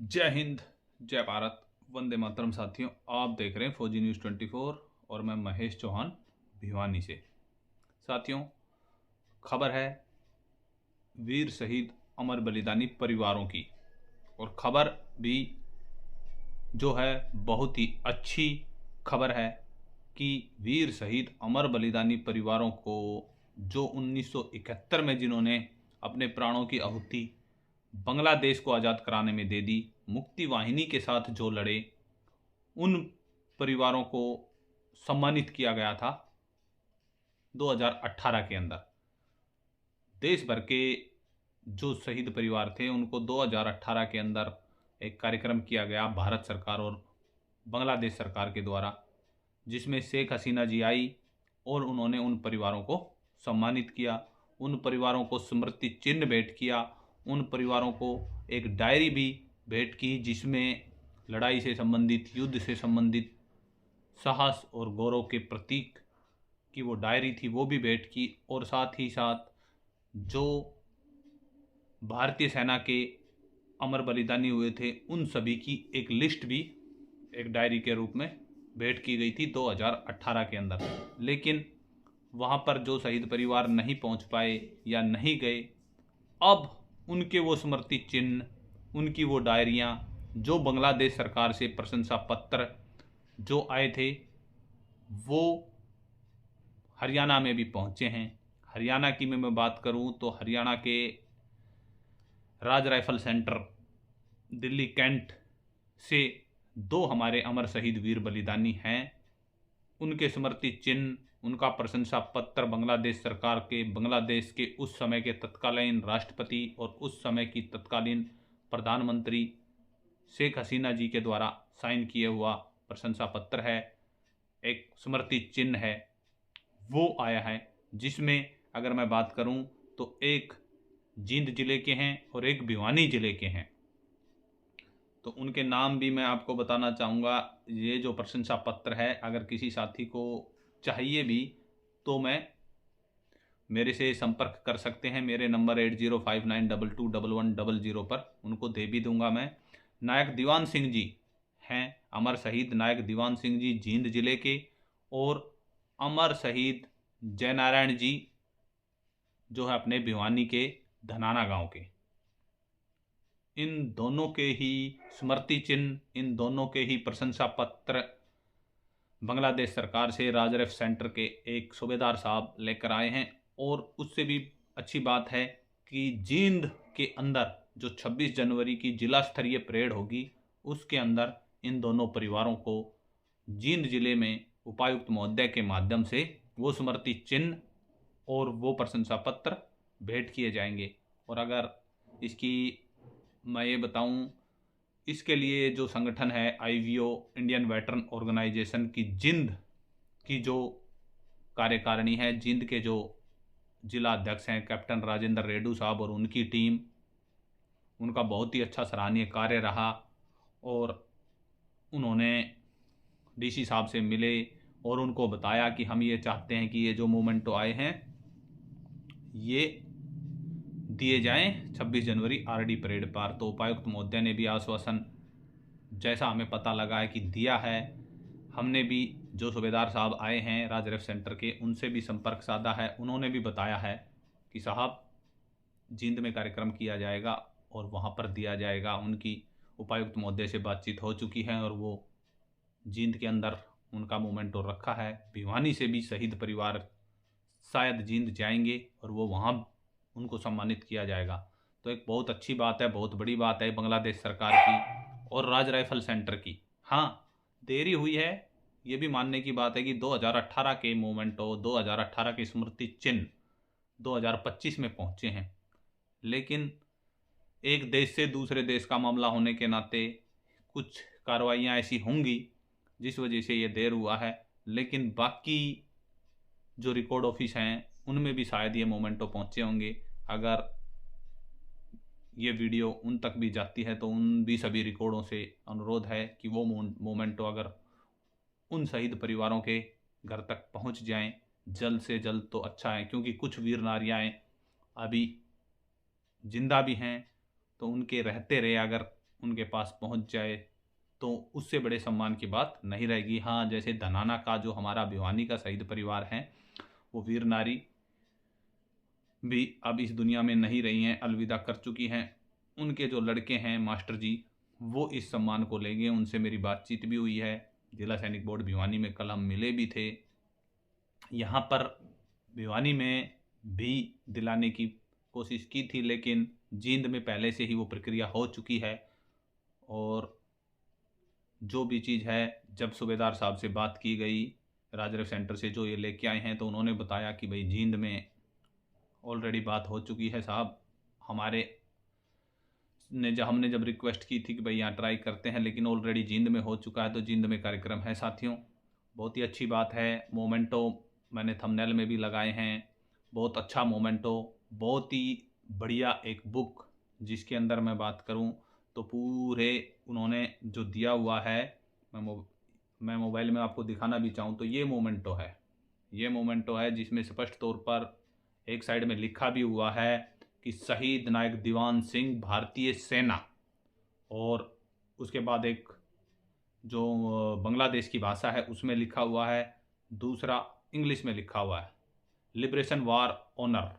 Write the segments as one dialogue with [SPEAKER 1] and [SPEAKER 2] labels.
[SPEAKER 1] जय हिंद, जय भारत, वंदे मातरम। साथियों, आप देख रहे हैं फौजी न्यूज़ 24 और मैं महेश चौहान भिवानी से। साथियों, खबर है वीर शहीद अमर बलिदानी परिवारों की, और खबर भी जो है बहुत ही अच्छी खबर है कि वीर शहीद अमर बलिदानी परिवारों को जो 1971 में जिन्होंने अपने प्राणों की आहुति बांग्लादेश को आज़ाद कराने में दे दी, मुक्ति वाहिनी के साथ जो लड़े, उन परिवारों को सम्मानित किया गया था 2018 के अंदर। देश भर के जो शहीद परिवार थे उनको 2018 के अंदर एक कार्यक्रम किया गया भारत सरकार और बांग्लादेश सरकार के द्वारा, जिसमें शेख हसीना जी आई और उन्होंने उन परिवारों को सम्मानित किया, उन परिवारों को स्मृति चिन्ह भेंट किया, उन परिवारों को एक डायरी भी भेंट की जिसमें लड़ाई से संबंधित, युद्ध से संबंधित साहस और गौरव के प्रतीक की वो डायरी थी, वो भी भेंट की। और साथ ही साथ जो भारतीय सेना के अमर बलिदानी हुए थे उन सभी की एक लिस्ट भी एक डायरी के रूप में भेंट की गई थी 2018 के अंदर। लेकिन वहाँ पर जो शहीद परिवार नहीं पहुँच पाए या नहीं गए, अब उनके वो स्मृति चिन्ह, उनकी वो डायरियाँ, जो बांग्लादेश सरकार से प्रशंसा पत्र जो आए थे, वो हरियाणा में भी पहुँचे हैं। हरियाणा की मैं बात करूँ तो हरियाणा के राज राइफल सेंटर दिल्ली कैंट से दो हमारे अमर शहीद वीर बलिदानी हैं। उनके स्मृति चिन्ह, उनका प्रशंसा पत्र बांग्लादेश सरकार के, बांग्लादेश के उस समय के तत्कालीन राष्ट्रपति और उस समय की तत्कालीन प्रधानमंत्री शेख हसीना जी के द्वारा साइन किया हुआ प्रशंसा पत्र है, एक स्मृति चिन्ह है, वो आया है। जिसमें अगर मैं बात करूं तो एक जींद जिले के हैं और एक भिवानी जिले के हैं। तो उनके नाम भी मैं आपको बताना चाहूँगा। ये जो प्रशंसा पत्र है, अगर किसी साथी को चाहिए भी तो मेरे से संपर्क कर सकते हैं। मेरे नंबर 8059221100 पर उनको दे भी दूंगा मैं। नायक दीवान सिंह जी हैं, अमर शहीद नायक दीवान सिंह जी जींद जिले के, और अमर शहीद जयनारायण जी जो है अपने भिवानी के धनाना गांव के। इन दोनों के ही स्मृति चिन्ह, इन दोनों के ही प्रशंसा पत्र बांग्लादेश सरकार से राज राइफल सेंटर के एक सूबेदार साहब लेकर आए हैं। और उससे भी अच्छी बात है कि जींद के अंदर जो 26 जनवरी की जिला स्तरीय परेड होगी, उसके अंदर इन दोनों परिवारों को जींद जिले में उपायुक्त महोदय के माध्यम से वो स्मृति चिन्ह और वो प्रशंसा पत्र भेंट किए जाएंगे। और अगर इसकी मैं ये बताऊं, इसके लिए जो संगठन है IVO, इंडियन वेटरन ऑर्गेनाइजेशन की जिंद की जो कार्यकारिणी है, जिंद के जो जिला अध्यक्ष हैं कैप्टन राजेंद्र रेडू साहब और उनकी टीम, उनका बहुत ही अच्छा सराहनीय कार्य रहा। और उन्होंने DC साहब से मिले और उनको बताया कि हम ये चाहते हैं कि ये जो मोमेंटो आए हैं ये दिए जाएं 26 जनवरी RD परेड पर। तो उपायुक्त महोदय ने भी आश्वासन, जैसा हमें पता लगा है, कि दिया है। हमने भी जो सूबेदार साहब आए हैं राज राइफल सेंटर के, उनसे भी संपर्क साधा है। उन्होंने भी बताया है कि साहब जींद में कार्यक्रम किया जाएगा और वहाँ पर दिया जाएगा। उनकी उपायुक्त महोदय से बातचीत हो चुकी है और वो जींद के अंदर उनका मोमेंटो रखा है। भिवानी से भी शहीद परिवार शायद जींद जाएंगे और वो वहाँ उनको सम्मानित किया जाएगा। तो एक बहुत अच्छी बात है, बहुत बड़ी बात है बांग्लादेश सरकार की और राज राइफल सेंटर की। हाँ, देरी हुई है, ये भी मानने की बात है कि 2018 के मोमेंटो, 2018 के स्मृति चिन्ह 2025 में पहुँचे हैं। लेकिन एक देश से दूसरे देश का मामला होने के नाते कुछ कार्रवाइयाँ ऐसी होंगी जिस वजह से ये देर हुआ है। लेकिन बाकी जो रिकॉर्ड ऑफिस हैं उनमें भी शायद ये मोमेंटो पहुँचे होंगे। अगर ये वीडियो उन तक भी जाती है तो उन भी सभी रिकॉर्डों से अनुरोध है कि वो मोमेंटो अगर उन शहीद परिवारों के घर तक पहुंच जाएं जल्द से जल्द तो अच्छा है, क्योंकि कुछ वीर नारियाँ अभी जिंदा भी हैं। तो उनके रहते रहे अगर उनके पास पहुंच जाए तो उससे बड़े सम्मान की बात नहीं रहेगी। हाँ, जैसे धनाना का जो हमारा भिवानी का शहीद परिवार है, वो वीर नारी भी अब इस दुनिया में नहीं रही हैं, अलविदा कर चुकी हैं। उनके जो लड़के हैं मास्टर जी, वो इस सम्मान को लेंगे। उनसे मेरी बातचीत भी हुई है। जिला सैनिक बोर्ड भिवानी में कल हम मिले भी थे। यहाँ पर भिवानी में भी दिलाने की कोशिश की थी, लेकिन जींद में पहले से ही वो प्रक्रिया हो चुकी है। और जो भी चीज़ है, जब सूबेदार साहब से बात की गई राजरव सेंटर से जो ये लेके आए हैं, तो उन्होंने बताया कि भाई जींद में ऑलरेडी बात हो चुकी है साहब। हमारे ने हमने जब रिक्वेस्ट की थी कि भाई यहाँ ट्राई करते हैं, लेकिन ऑलरेडी जींद में हो चुका है, तो जींद में कार्यक्रम है साथियों। बहुत ही अच्छी बात है। मोमेंटो मैंने थंबनेल में भी लगाए हैं, बहुत अच्छा मोमेंटो, बहुत ही बढ़िया एक बुक, जिसके अंदर मैं बात करूं तो पूरे उन्होंने जो दिया हुआ है, मैं मोबाइल में आपको दिखाना भी चाहूँ तो ये मोमेंटो है, जिसमें स्पष्ट तौर पर एक साइड में लिखा भी हुआ है कि शहीद नायक दीवान सिंह भारतीय सेना, और उसके बाद एक जो बांग्लादेश की भाषा है उसमें लिखा हुआ है, दूसरा इंग्लिश में लिखा हुआ है लिबरेशन वार ऑनर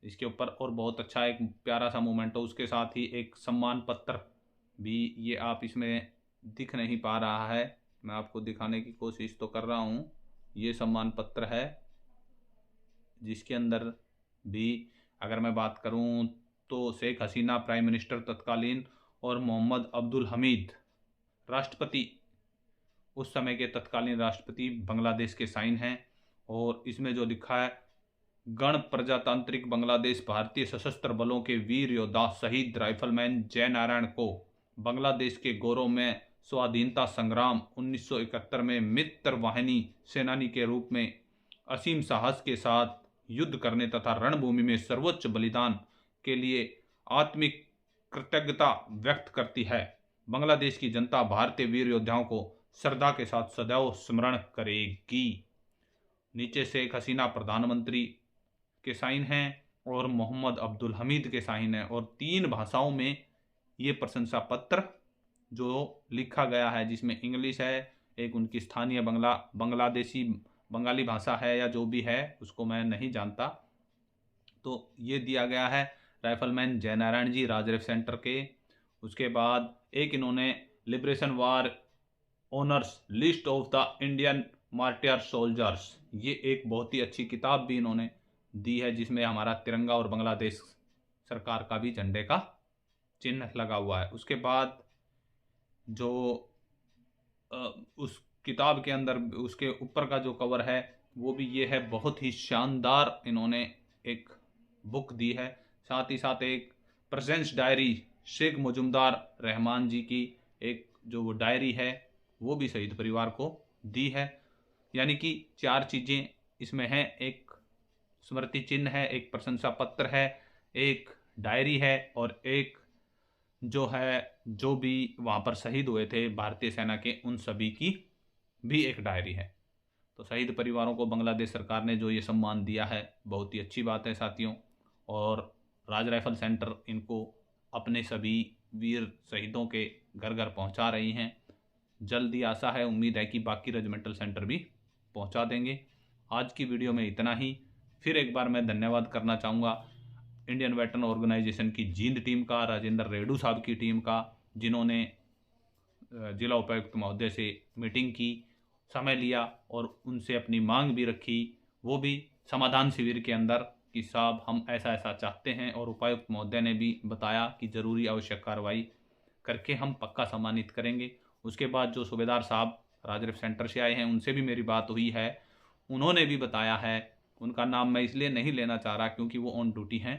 [SPEAKER 1] इसके ऊपर। और बहुत अच्छा एक प्यारा सा मूवमेंट हो। उसके साथ ही एक सम्मान पत्र भी, ये आप इसमें दिख नहीं पा रहा है, मैं आपको दिखाने की कोशिश तो कर रहा हूँ। ये सम्मान पत्र है, जिसके अंदर भी अगर मैं बात करूँ तो शेख हसीना प्राइम मिनिस्टर तत्कालीन और मोहम्मद अब्दुल हमीद राष्ट्रपति, उस समय के तत्कालीन राष्ट्रपति बांग्लादेश के साइन हैं। और इसमें जो लिखा है, गण प्रजातांत्रिक बांग्लादेश भारतीय सशस्त्र बलों के वीर योद्धा शहीद राइफलमैन जय नारायण को बांग्लादेश के गौरव में स्वाधीनता संग्राम 1971 में मित्र वाहिनी सेनानी के रूप में असीम साहस के साथ युद्ध करने तथा रणभूमि में सर्वोच्च बलिदान के लिए आत्मिक कृतज्ञता व्यक्त करती है। बांग्लादेश की जनता भारतीय वीर योद्धाओं को श्रद्धा के साथ सदैव स्मरण करेगी। नीचे शेख हसीना प्रधानमंत्री के साइन हैं और मोहम्मद अब्दुल हमीद के साइन हैं, और 3 भाषाओं में ये प्रशंसा पत्र जो लिखा गया है, जिसमें इंग्लिश है, एक उनकी स्थानीय बांग्लादेशी बंगाली भाषा है या जो भी है, उसको मैं नहीं जानता, तो ये दिया गया है राइफलमैन जय नारायण जी राजरव सेंटर के। उसके बाद एक इन्होंने liberation war honours list of the Indian martyr soldiers, ये एक बहुत ही अच्छी किताब भी इन्होंने दी है, जिसमें हमारा तिरंगा और बांग्लादेश सरकार का भी झंडे का चिन्ह लगा हुआ है। उसके बाद जो उस किताब के अंदर उसके ऊपर का जो कवर है वो भी ये है, बहुत ही शानदार इन्होंने एक बुक दी है। साथ ही साथ एक प्रेजेंस डायरी शेख मुजुमदार रहमान जी की एक जो वो डायरी है वो भी शहीद परिवार को दी है। यानी कि 4 चीज़ें इसमें हैं, एक स्मृति चिन्ह है, एक प्रशंसा पत्र है, एक डायरी है, और एक जो है जो भी वहाँ पर शहीद हुए थे भारतीय सेना के उन सभी की भी एक डायरी है। तो शहीद परिवारों को बांग्लादेश सरकार ने जो ये सम्मान दिया है, बहुत ही अच्छी बात है साथियों। और राज राइफल सेंटर इनको अपने सभी वीर शहीदों के घर घर पहुंचा रही हैं। जल्दी आशा है, उम्मीद है कि बाकी रेजिमेंटल सेंटर भी पहुंचा देंगे। आज की वीडियो में इतना ही। फिर एक बार मैं धन्यवाद करना चाहूँगा इंडियन वेटरन ऑर्गेनाइजेशन की जींद टीम का, राजेंद्र रेडू साहब की टीम का, जिन्होंने जिला उपायुक्त महोदय से मीटिंग की, समय लिया और उनसे अपनी मांग भी रखी, वो भी समाधान शिविर के अंदर कि साहब हम ऐसा ऐसा चाहते हैं, और उपायुक्त महोदय ने भी बताया कि ज़रूरी आवश्यक कार्रवाई करके हम पक्का सम्मानित करेंगे। उसके बाद जो सूबेदार साहब राजरव सेंटर से आए हैं उनसे भी मेरी बात हुई है, उन्होंने भी बताया है, उनका नाम मैं इसलिए नहीं लेना चाह रहा क्योंकि वो ऑन ड्यूटी हैं,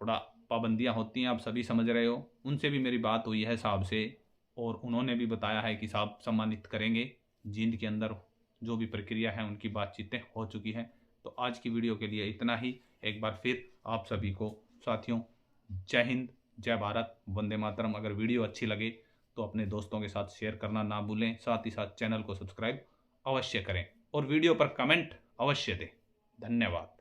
[SPEAKER 1] थोड़ा पाबंदियां होती हैं, आप सभी समझ रहे हो। उनसे भी मेरी बात हुई है साहब से, और उन्होंने भी बताया है कि साहब सम्मानित करेंगे। जींद के अंदर जो भी प्रक्रिया है उनकी बातचीतें हो चुकी हैं। तो आज की वीडियो के लिए इतना ही। एक बार फिर आप सभी को साथियों जय हिंद, जय भारत, वंदे मातरम। अगर वीडियो अच्छी लगे तो अपने दोस्तों के साथ शेयर करना ना भूलें, साथ ही साथ चैनल को सब्सक्राइब अवश्य करें और वीडियो पर कमेंट अवश्य दें। धन्यवाद।